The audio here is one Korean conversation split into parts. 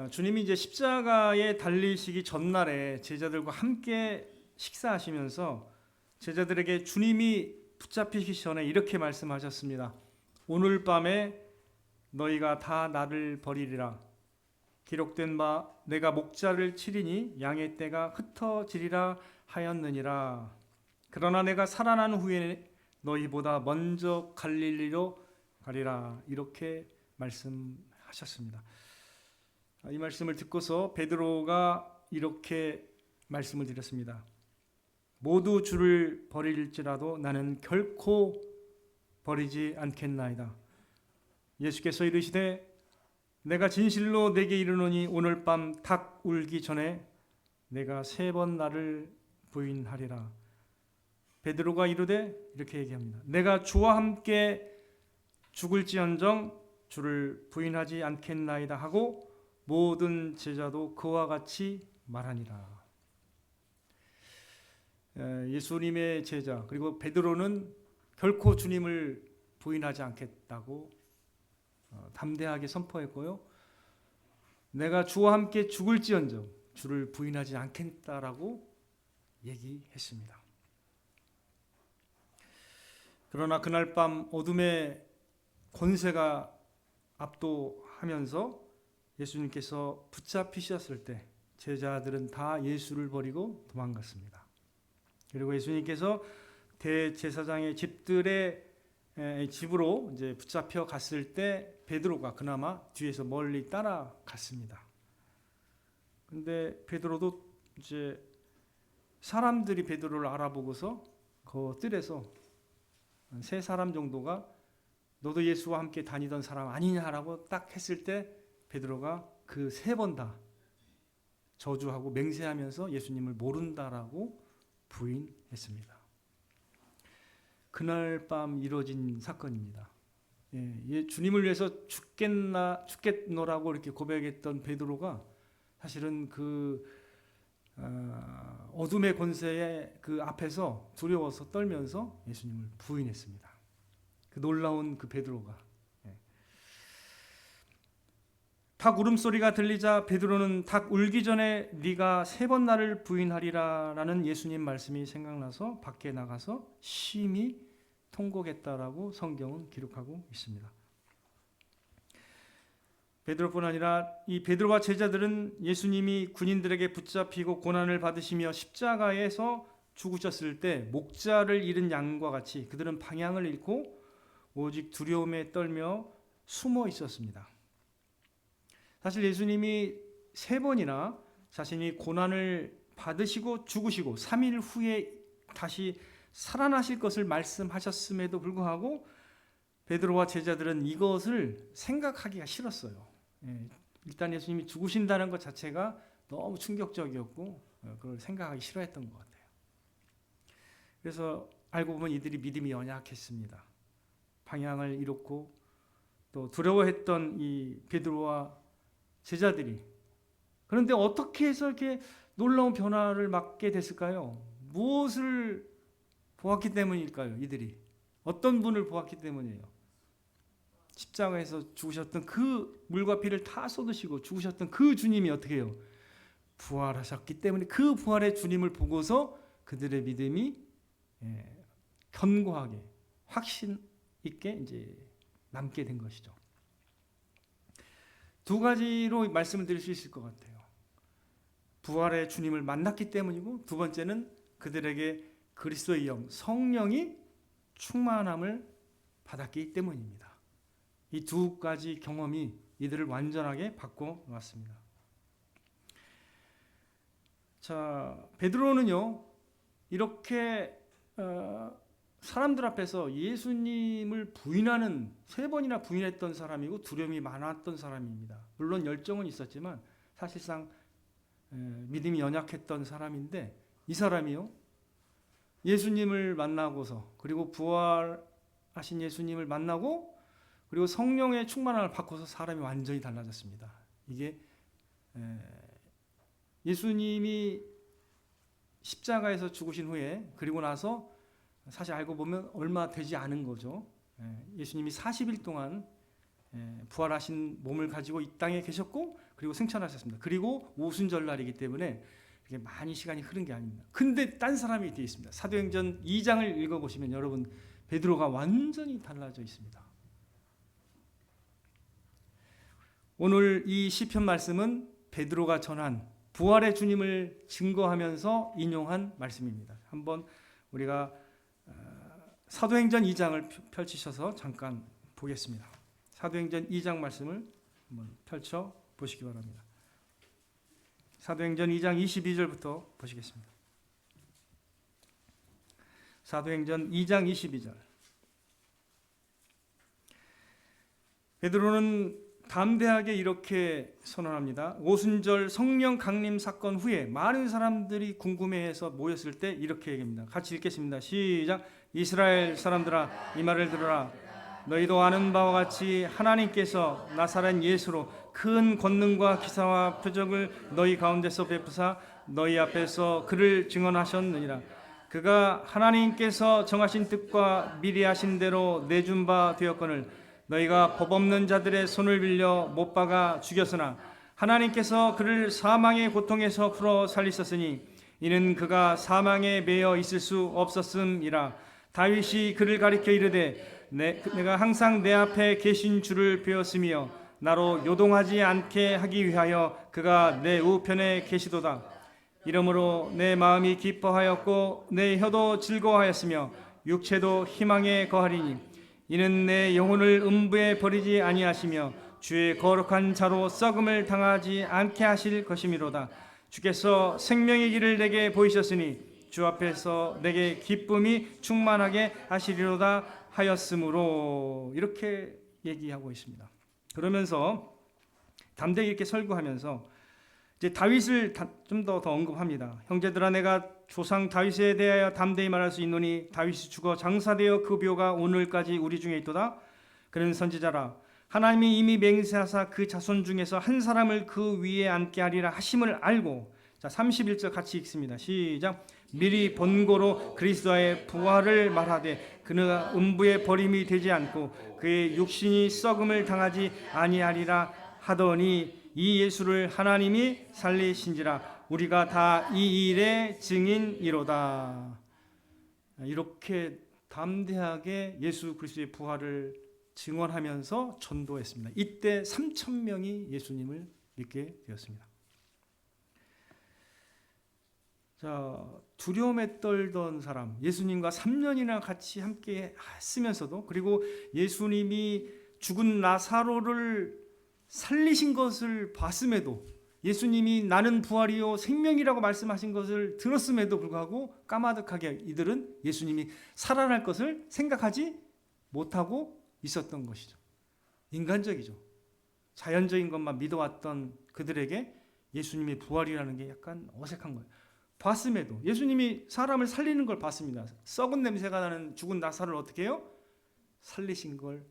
주님이 이제 십자가에 달리시기 전날에 제자들과 함께 식사하시면서 제자들에게 주님이 붙잡히기 전에 이렇게 말씀하셨습니다. 오늘 밤에 너희가 다 나를 버리리라. 기록된 바 내가 목자를 치리니 양의 떼가 흩어지리라 하였느니라. 그러나 내가 살아난 후에 너희보다 먼저 갈릴리로 가리라. 이렇게 말씀하셨습니다. 이 말씀을 듣고서 베드로가 이렇게 말씀을 드렸습니다. 모두 주를 버릴지라도 나는 결코 버리지 않겠나이다. 예수께서 이르시되 내가 진실로 내게 이르노니 오늘 밤 닭 울기 전에 내가 3번 나를 부인하리라. 베드로가 이르되 이렇게 얘기합니다. 내가 주와 함께 죽을지언정 주를 부인하지 않겠나이다 하고 모든 제자도 그와 같이 말하니라. 예수님의 제자 그리고 베드로는 결코 주님을 부인하지 않겠다고 담대하게 선포했고요. 내가 주와 함께 죽을지언정 주를 부인하지 않겠다라고 얘기했습니다. 그러나 그날 밤 어둠의 권세가 압도하면서 예수님께서 붙잡히셨을 때 제자들은 다 예수를 버리고 도망갔습니다. 그리고 예수님께서 대제사장의 집으로 이제 붙잡혀 갔을 때 베드로가 그나마 뒤에서 멀리 따라갔습니다. 근데 베드로도 이제 사람들이 베드로를 알아보고서 그 뜰에서 3사람 정도가 너도 예수와 함께 다니던 사람 아니냐라고 딱 했을 때 베드로가 그 3번 다 저주하고 맹세하면서 예수님을 모른다라고 부인했습니다. 그날 밤 이루어진 사건입니다. 주님을 위해서 죽겠노라고 이렇게 고백했던 베드로가 사실은 그 어둠의 권세의 그 앞에서 두려워서 떨면서 예수님을 부인했습니다. 그 놀라운 그 베드로가. 닭 울음소리가 들리자 베드로는 닭 울기 전에 네가 3번 나를 부인하리라라는 예수님 말씀이 생각나서 밖에 나가서 심히 통곡했다라고 성경은 기록하고 있습니다. 베드로뿐 아니라 이 베드로와 제자들은 예수님이 군인들에게 붙잡히고 고난을 받으시며 십자가에서 죽으셨을 때 목자를 잃은 양과 같이 그들은 방향을 잃고 오직 두려움에 떨며 숨어 있었습니다. 사실 예수님이 3번이나 자신이 고난을 받으시고 죽으시고 3일 후에 다시 살아나실 것을 말씀하셨음에도 불구하고 베드로와 제자들은 이것을 생각하기가 싫었어요. 일단 예수님이 죽으신다는 것 자체가 너무 충격적이었고 그걸 생각하기 싫어했던 것 같아요. 그래서 알고 보면 이들이 믿음이 연약했습니다. 방향을 잃었고 또 두려워했던 이 베드로와 제자들이 그런데 어떻게 해서 이렇게 놀라운 변화를 맞게 됐을까요? 무엇을 보았기 때문일까요? 이들이 어떤 분을 보았기 때문이에요? 십자가에서 죽으셨던 그 물과 피를 다 쏟으시고 죽으셨던 그 주님이 어떻게 해요? 부활하셨기 때문에 그 부활의 주님을 보고서 그들의 믿음이 견고하게 확신 있게 이제 남게 된 것이죠. 2가지로 말씀을 드릴 수 있을 것 같아요. 부활의 주님을 만났기 때문이고 두 번째는 그들에게 그리스도의 영, 성령이 충만함을 받았기 때문입니다. 이 2가지 경험이 이들을 완전하게 바꿔놨습니다. 자, 베드로는요 이렇게 사람들 앞에서 예수님을 부인하는 3번이나 부인했던 사람이고 두려움이 많았던 사람입니다. 물론 열정은 있었지만 사실상 믿음이 연약했던 사람인데 이 사람이요 예수님을 만나고서 그리고 부활하신 예수님을 만나고 그리고 성령의 충만함을 받고서 사람이 완전히 달라졌습니다. 이게 예수님이 십자가에서 죽으신 후에 그리고 나서 사실 알고 보면 얼마 되지 않은 거죠. 예수님이 40일 동안 부활하신 몸을 가지고 이 땅에 계셨고 그리고 승천하셨습니다. 그리고 오순절날이기 때문에 그게 많이 시간이 흐른 게 아닙니다. 근데 딴 사람이 되어 있습니다. 사도행전 2장을 읽어보시면 여러분 베드로가 완전히 달라져 있습니다. 오늘 이 시편 말씀은 베드로가 전한 부활의 주님을 증거하면서 인용한 말씀입니다. 한번 우리가 사도행전 2장을 펼치셔서 잠깐 보겠습니다. 사도행전 2장 말씀을 한번 펼쳐 보시기 바랍니다. 사도행전 2장 22절부터 보시겠습니다. 사도행전 2장 22절. 베드로는 담대하게 이렇게 선언합니다. 오순절 성령 강림 사건 후에 많은 사람들이 궁금해해서 모였을 때 이렇게 얘기합니다. 같이 읽겠습니다. 시작. 이스라엘 사람들아 이 말을 들으라. 너희도 아는 바와 같이 하나님께서 나사렛 예수로 큰 권능과 기사와 표적을 너희 가운데서 베푸사 너희 앞에서 그를 증언하셨느니라. 그가 하나님께서 정하신 뜻과 미리 하신 대로 내준 바 되었거늘 너희가 법 없는 자들의 손을 빌려 못 박아 죽였으나 하나님께서 그를 사망의 고통에서 풀어 살리셨으니 이는 그가 사망에 매여 있을 수 없었음이라. 다윗이 그를 가리켜 이르되 내가 항상 내 앞에 계신 줄을 배웠으며 나로 요동하지 않게 하기 위하여 그가 내 우편에 계시도다. 이러므로 내 마음이 기뻐하였고 내 혀도 즐거워하였으며 육체도 희망에 거하리니 이는 내 영혼을 음부에 버리지 아니하시며 주의 거룩한 자로 썩음을 당하지 않게 하실 것이미로다. 주께서 생명의 길을 내게 보이셨으니 주 앞에서 내게 기쁨이 충만하게 하시리로다 하였으므로 이렇게 얘기하고 있습니다. 그러면서 담대히 이렇게 설교하면서 이제 다윗을 좀 더 언급합니다. 형제들아 내가 조상 다윗에 대하여 담대히 말할 수 있노니 다윗이 죽어 장사되어 그 묘가 오늘까지 우리 중에 있도다. 그는 선지자라 하나님이 이미 맹세하사 그 자손 중에서 한 사람을 그 위에 앉게 하리라 하심을 알고. 자 31절 같이 읽습니다. 시작. 미리 본고로 그리스도의 부활을 말하되 그는 음부에 버림이 되지 않고 그의 육신이 썩음을 당하지 아니하리라 하더니 이 예수를 하나님이 살리신지라 우리가 다 이 일의 증인이로다. 이렇게 담대하게 예수 그리스도의 부활을 증언하면서 전도했습니다. 이때 3,000명이 예수님을 믿게 되었습니다. 자, 두려움에 떨던 사람, 예수님과 3년이나 같이 함께 했으면서도 그리고 예수님이 죽은 나사로를 살리신 것을 봤음에도 예수님이 나는 부활이요 생명이라고 말씀하신 것을 들었음에도 불구하고 까마득하게 이들은 예수님이 살아날 것을 생각하지 못하고 있었던 것이죠. 인간적이죠. 자연적인 것만 믿어왔던 그들에게 예수님의 부활이라는 게 약간 어색한 거예요. 봤음에도 예수님이 사람을 살리는 걸 봤습니다. 썩은 냄새가 나는 죽은 나사로를 어떻게 해요? 살리신 걸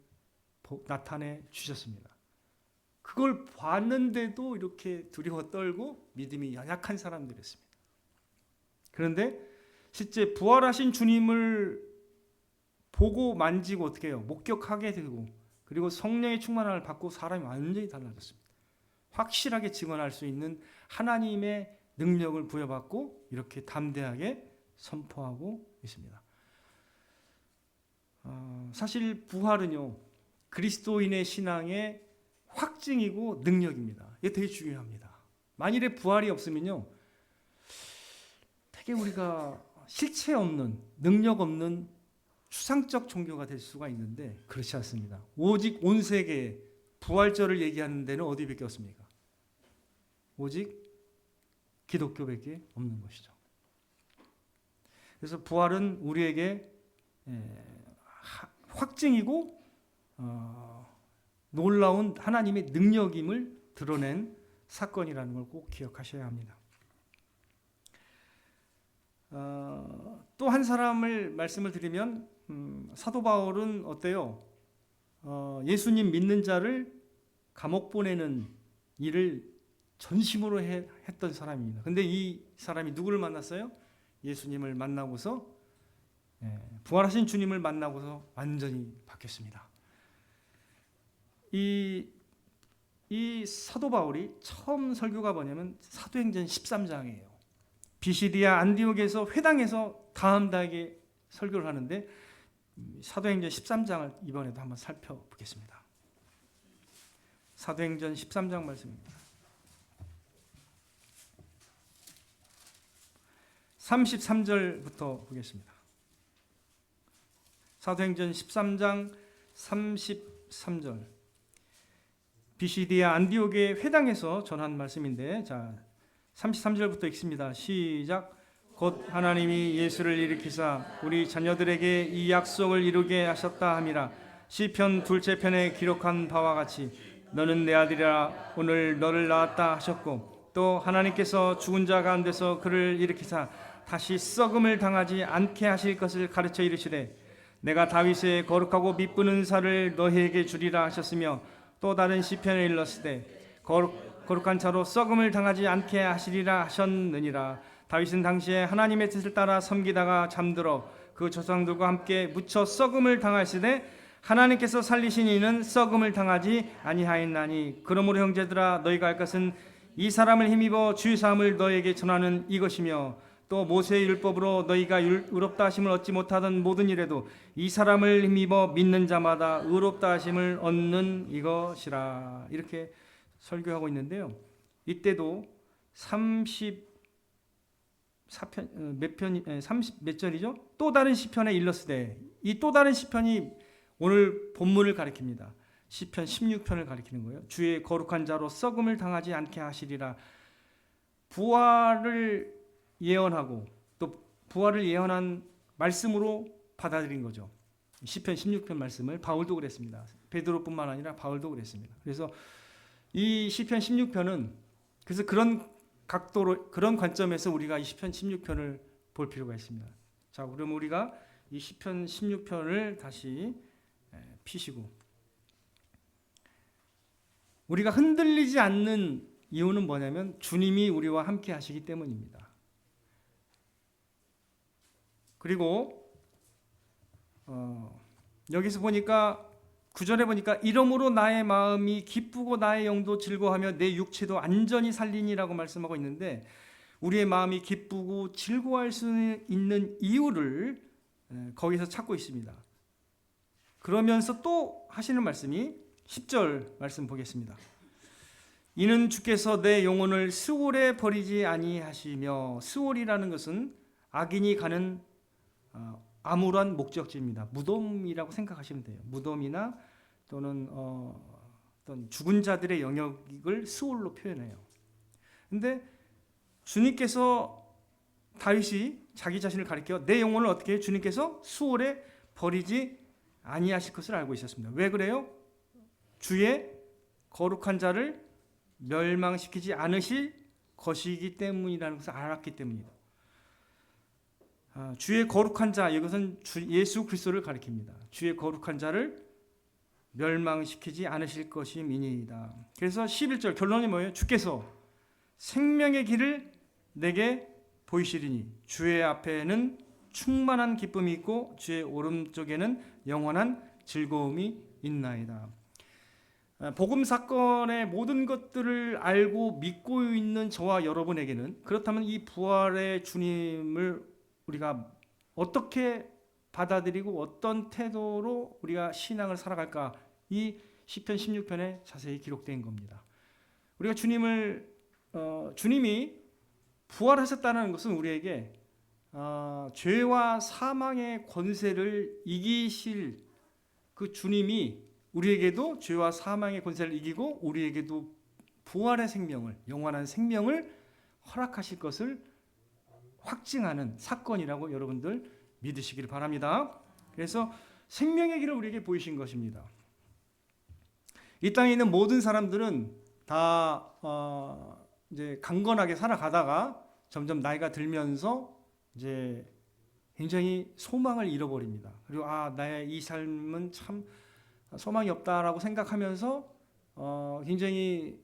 나타내 주셨습니다. 그걸 봤는데도 이렇게 두려워 떨고 믿음이 연약한 사람들이었습니다. 그런데 실제 부활하신 주님을 보고 만지고 어떻게 해요? 목격하게 되고 그리고 성령의 충만함을 받고 사람이 완전히 달라졌습니다. 확실하게 증언할 수 있는 하나님의 능력을 부여받고 이렇게 담대하게 선포하고 있습니다. 사실 부활은요 그리스도인의 신앙의 확증이고 능력입니다. 이게 되게 중요합니다. 만일에 부활이 없으면요 되게 우리가 실체 없는 능력 없는 추상적 종교가 될 수가 있는데 그렇지 않습니다. 오직 온 세계에 부활절을 얘기하는 데는 어디밖에 없습니까? 오직 기독교밖에 없는 것이죠. 그래서 부활은 우리에게 확증이고 놀라운 하나님의 능력임을 드러낸 사건이라는 걸 꼭 기억하셔야 합니다. 또 한 사람을 말씀을 드리면 사도 바울은 어때요? 예수님 믿는 자를 감옥 보내는 일을 전심으로 했던 사람입니다. 근데 이 사람이 누구를 만났어요? 예수님을 만나고서 부활하신 주님을 만나고서 완전히 바뀌었습니다. 이 사도 바울이 처음 설교가 뭐냐면 사도행전 13장이에요. 비시디아 안디옥에서 회당에서 다음다하게 설교를 하는데 사도행전 13장을 이번에도 한번 살펴보겠습니다. 사도행전 13장 말씀입니다. 33절부터 보겠습니다. 사도행전 13장 33절. 비시디아 안디옥의 회당에서 전한 말씀인데, 자 33절부터 읽습니다. 시작. 곧 하나님이 예수를 일으키사 우리 자녀들에게 이 약속을 이루게 하셨다 함이라. 시편 둘째 편에 기록한 바와 같이 너는 내 아들이라 오늘 너를 낳았다 하셨고, 또 하나님께서 죽은 자 가운데서 그를 일으키사 다시 썩음을 당하지 않게 하실 것을 가르쳐 이르시되, 내가 다윗의 거룩하고 미쁘는 살을 너희에게 주리라 하셨으며, 또 다른 시편에 일렀으되 거룩한 자로 썩음을 당하지 않게 하시리라 하셨느니라. 다윗은 당시에 하나님의 뜻을 따라 섬기다가 잠들어 그 조상들과 함께 묻혀 썩음을 당하시되, 하나님께서 살리신 이는 썩음을 당하지 아니하였나니. 그러므로 형제들아, 너희가 할 것은 이 사람을 힘입어 주의 사함을 너희에게 전하는 이것이며, 또 모세의 율법으로 너희가 의롭다 하심을 얻지 못하던 모든 일에도 이 사람을 힘입어 믿는 자마다 의롭다 하심을 얻는 이것이라. 이렇게 설교하고 있는데요. 이때도 34편 몇 절이죠? 또 다른 시편에 일렀으되, 이 또 다른 시편이 오늘 본문을 가리킵니다. 시편 16편을 가리키는 거예요. 주의 거룩한 자로 썩음을 당하지 않게 하시리라. 부활을 예언하고 또 부활을 예언한 말씀으로 받아들인 거죠. 시편 16편 말씀을 바울도 그랬습니다. 베드로뿐만 아니라 바울도 그랬습니다. 그래서 이 시편 16편은 그래서 그런 각도로, 그런 관점에서 우리가 이 시편 16편을 볼 필요가 있습니다. 자, 그럼 우리가 이 시편 16편을 다시 피시고, 우리가 흔들리지 않는 이유는 뭐냐면 주님이 우리와 함께 하시기 때문입니다. 그리고 여기서 보니까 9절에 보니까 이러므로 나의 마음이 기쁘고 나의 영도 즐거워하며 내 육체도 안전히 살리니라고 말씀하고 있는데, 우리의 마음이 기쁘고 즐거워할 수 있는 이유를 거기서 찾고 있습니다. 그러면서 또 하시는 말씀이 10절 말씀 보겠습니다. 이는 주께서 내 영혼을 스올에 버리지 아니하시며, 스올이라는 것은 악인이 가는 암울한 목적지입니다. 무덤이라고 생각하시면 돼요. 무덤이나 또는 어떤 죽은 자들의 영역을 스올로 표현해요. 근데 주님께서, 다윗이 자기 자신을 가리켜 내 영혼을 어떻게 해요? 주님께서 수월에 버리지 아니하실 것을 알고 있었습니다. 왜 그래요? 주의 거룩한 자를 멸망시키지 않으실 것이기 때문이라는 것을 알았기 때문입니다. 주의 거룩한 자, 이것은 예수 그리스도를 가리킵니다. 주의 거룩한 자를 멸망시키지 않으실 것임이니이다. 그래서 11절 결론이 뭐예요? 주께서 생명의 길을 내게 보이시리니 주의 앞에는 충만한 기쁨이 있고 주의 오른쪽에는 영원한 즐거움이 있나이다. 복음 사건의 모든 것들을 알고 믿고 있는 저와 여러분에게는, 그렇다면 이 부활의 주님을 우리가 어떻게 받아들이고 어떤 태도로 우리가 신앙을 살아갈까, 이 시편 16편에 자세히 기록된 겁니다. 우리가 주님이 부활하셨다는 것은 우리에게 죄와 사망의 권세를 이기실 그 주님이 우리에게도 죄와 사망의 권세를 이기고 우리에게도 부활의 생명을, 영원한 생명을 허락하실 것을 확증하는 사건이라고 여러분들 믿으시길 바랍니다. 그래서 생명의 길을 우리에게 보이신 것입니다. 이 땅에 있는 모든 사람들은 다 이제 강건하게 살아가다가 점점 나이가 들면서 이제 굉장히 소망을 잃어버립니다. 그리고 나의 이 삶은 참 소망이 없다라고 생각하면서 굉장히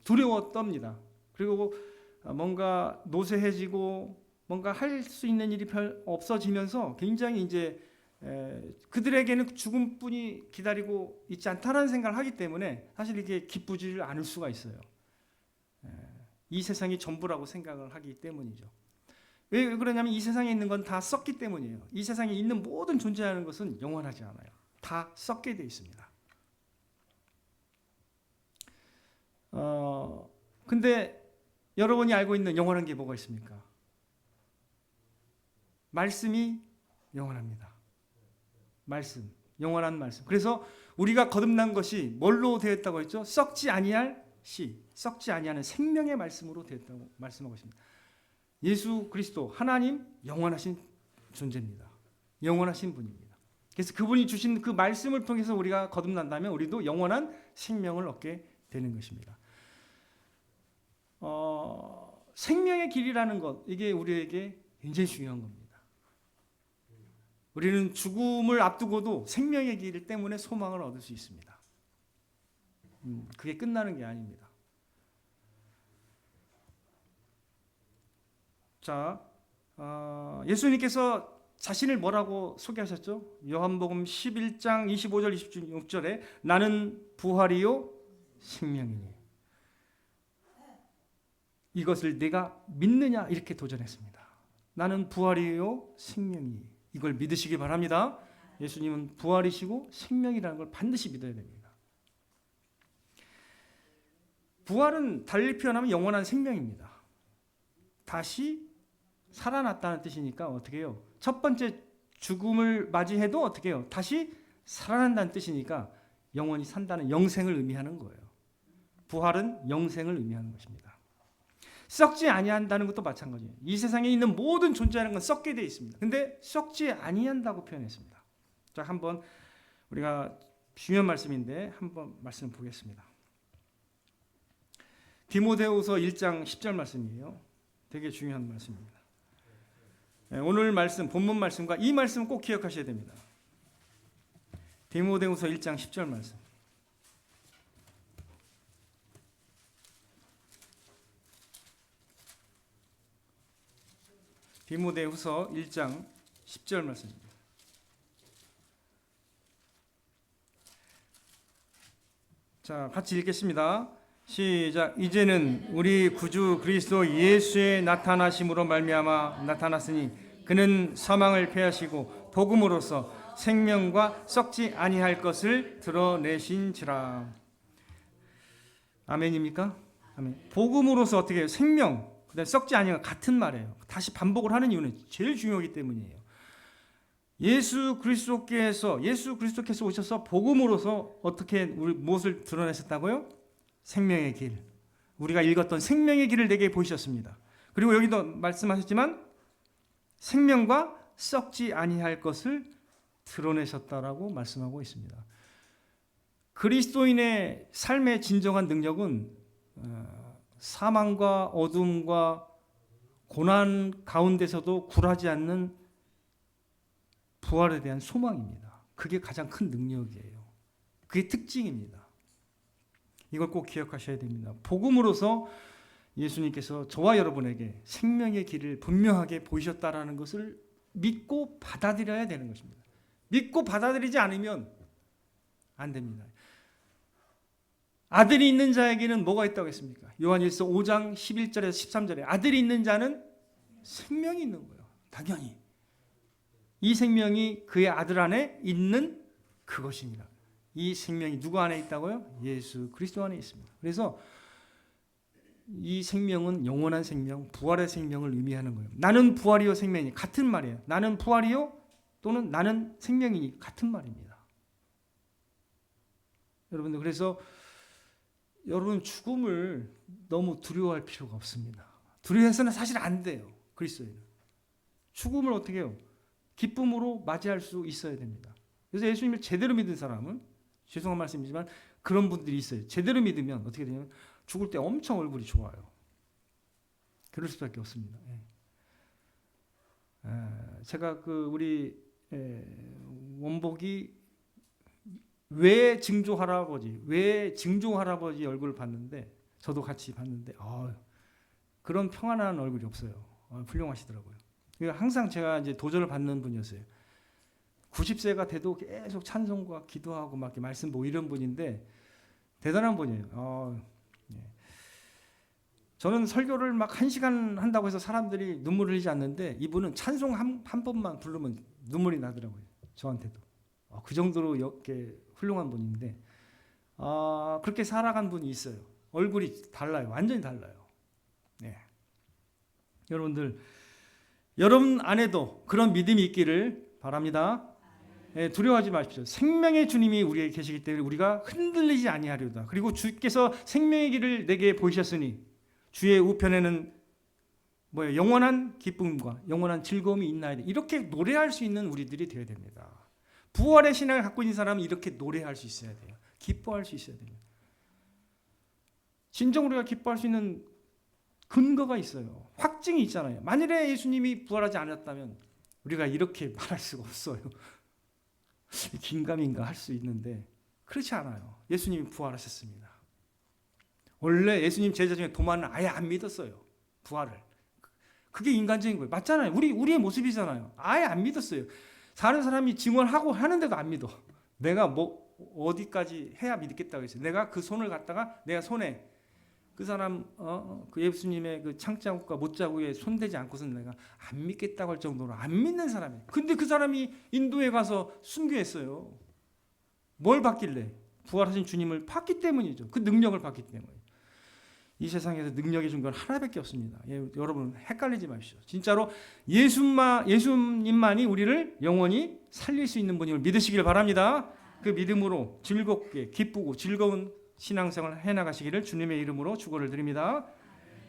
두려워 떱니다. 그리고 뭔가 노쇠해지고 뭔가 할 수 있는 일이 별 없어지면서 굉장히 이제 그들에게는 죽음뿐이 기다리고 있지 않다는 생각을 하기 때문에 사실 이게 기쁘지를 않을 수가 있어요. 이 세상이 전부라고 생각을 하기 때문이죠. 왜 그러냐면 이 세상에 있는 건 다 썩기 때문이에요. 이 세상에 있는 모든 존재하는 것은 영원하지 않아요. 다 썩게 되어 있습니다. 근데 여러분이 알고 있는 영원한 게 뭐가 있습니까? 말씀이 영원합니다. 말씀, 영원한 말씀. 그래서 우리가 거듭난 것이 뭘로 되었다고 했죠? 썩지 아니할 씨, 썩지 아니하는 생명의 말씀으로 되었다고 말씀하고 있습니다. 예수 그리스도 하나님 영원하신 존재입니다. 영원하신 분입니다. 그래서 그분이 주신 그 말씀을 통해서 우리가 거듭난다면 우리도 영원한 생명을 얻게 되는 것입니다. 생명의 길이라는 것, 이게 우리에게 굉장히 중요한 겁니다. 우리는 죽음을 앞두고도 생명의 길 때문에 소망을 얻을 수 있습니다. 그게 끝나는 게 아닙니다. 자, 예수님께서 자신을 뭐라고 소개하셨죠? 요한복음 11장 25절 26절에 나는 부활이요 생명이니 이것을 내가 믿느냐 이렇게 도전했습니다. 나는 부활이요 생명이니 이걸 믿으시기 바랍니다. 예수님은 부활이시고 생명이라는 걸 반드시 믿어야 됩니다. 부활은 달리 표현하면 영원한 생명입니다. 다시 살아났다는 뜻이니까 어떻게 해요? 첫 번째 죽음을 맞이해도 어떻게 해요? 다시 살아난다는 뜻이니까 영원히 산다는 영생을 의미하는 거예요. 부활은 영생을 의미하는 것입니다. 썩지 아니한다는 것도 마찬가지예요. 이 세상에 있는 모든 존재하는 건 썩게 되어 있습니다. 근데 썩지 아니한다고 표현했습니다. 자, 한번 우리가 중요한 말씀인데 한번 말씀 보겠습니다. 디모데후서 1장 10절 말씀이에요. 되게 중요한 말씀입니다. 오늘 말씀, 본문 말씀과 이 말씀 꼭 기억하셔야 됩니다. 디모데후서 1장 10절 말씀. 디모데후서 1장 10절 말씀입니다. 자, 같이 읽겠습니다. 시작. 이제는 우리 구주 그리스도 예수의 나타나심으로 말미암아 나타났으니 그는 사망을 패하시고 복음으로써 생명과 썩지 아니할 것을 드러내신지라. 아멘입니까? 아멘. 복음으로써 어떻게 해요? 생명, 그다음에 썩지 아니할 같은 말이에요. 다시 반복을 하는 이유는 제일 중요하기 때문이에요. 예수 그리스도께서 오셔서 복음으로써 어떻게 우리 무엇을 드러내셨다고요? 생명의 길. 우리가 읽었던 생명의 길을 내게 보이셨습니다. 그리고 여기도 말씀하셨지만 생명과 썩지 아니할 것을 드러내셨다라고 말씀하고 있습니다. 그리스도인의 삶의 진정한 능력은 사망과 어둠과 고난 가운데서도 굴하지 않는 부활에 대한 소망입니다. 그게 가장 큰 능력이에요. 그게 특징입니다. 이걸 꼭 기억하셔야 됩니다. 복음으로서 예수님께서 저와 여러분에게 생명의 길을 분명하게 보이셨다라는 것을 믿고 받아들여야 되는 것입니다. 믿고 받아들이지 않으면 안 됩니다. 아들이 있는 자에게는 뭐가 있다고 했습니까? 요한일서 5장 11절에서 13절에 아들이 있는 자는 생명이 있는 거예요. 당연히. 이 생명이 그의 아들 안에 있는 그것입니다. 이 생명이 누구 안에 있다고요? 예수 그리스도 안에 있습니다. 그래서 이 생명은 영원한 생명, 부활의 생명을 의미하는 거예요. 나는 부활이요 생명이 같은 말이에요. 나는 부활이요 또는 나는 생명이니 같은 말입니다. 여러분들 그래서 여러분 죽음을 너무 두려워할 필요가 없습니다. 두려워해서는 사실 안 돼요. 그리스도인은. 죽음을 어떻게 해요? 기쁨으로 맞이할 수 있어야 됩니다. 그래서 예수님을 제대로 믿은 사람은 죄송한 말씀이지만 그런 분들이 있어요. 제대로 믿으면 어떻게 되냐면 죽을 때 엄청 얼굴이 좋아요. 그럴 수밖에 없습니다. 제가 그 우리 원복이 외증조 할아버지 얼굴을 봤는데 저도 같이 봤는데 그런 평안한 얼굴이 없어요. 훌륭하시더라고요. 항상 제가 이제 도전을 받는 분이었어요. 90세가 돼도 계속 찬송과 기도하고 막 이렇게 말씀 보고 이런 분인데 대단한 분이에요. 예. 저는 설교를 막 1시간 한다고 해서 사람들이 눈물을 흘리지 않는데 이분은 찬송 한 번만 부르면 눈물이 나더라고요. 저한테도. 그 정도로 이렇게 훌륭한 분인데 그렇게 살아간 분이 있어요. 얼굴이 달라요. 완전히 달라요. 네. 여러분들, 여러분 안에도 그런 믿음이 있기를 바랍니다. 네, 두려워하지 마십시오. 생명의 주님이 우리에게 계시기 때문에 우리가 흔들리지 아니하리로다. 그리고 주께서 생명의 길을 내게 보이셨으니 주의 우편에는 영원한 기쁨과 영원한 즐거움이 있나이다. 이렇게 노래할 수 있는 우리들이 되어야 됩니다. 부활의 신앙을 갖고 있는 사람은 이렇게 노래할 수 있어야 돼요. 기뻐할 수 있어야 됩니다. 진정 우리가 기뻐할 수 있는 근거가 있어요. 확증이 있잖아요. 만일에 예수님이 부활하지 않았다면 우리가 이렇게 말할 수가 없어요. 긴가민가 할 수 있는데 그렇지 않아요. 예수님이 부활하셨습니다. 원래 예수님 제자 중에 도마는 아예 안 믿었어요. 부활을. 그게 인간적인 거예요. 맞잖아요. 우리의 모습이잖아요. 아예 안 믿었어요. 다른 사람이 증언하고 하는데도 안 믿어. 내가 어디까지 해야 믿겠다고 했어요. 내가 그 손을 갖다가 내가 손에 그 사람 그 예수님의 그 창자국과 못자국에 손대지 않고서는 내가 안 믿겠다고 할 정도로 안 믿는 사람이에요. 근데 그 사람이 인도에 가서 순교했어요. 뭘 받길래? 부활하신 주님을 봤기 때문이죠. 그 능력을 받기 때문에. 이 세상에서 능력이 준 건 하나밖에 없습니다. 여러분 헷갈리지 마십시오. 진짜로 예수님만이 우리를 영원히 살릴 수 있는 분임을 믿으시길 바랍니다. 그 믿음으로 즐겁게 기쁘고 즐거운 신앙생활을 해나가시기를 주님의 이름으로 축원을 드립니다.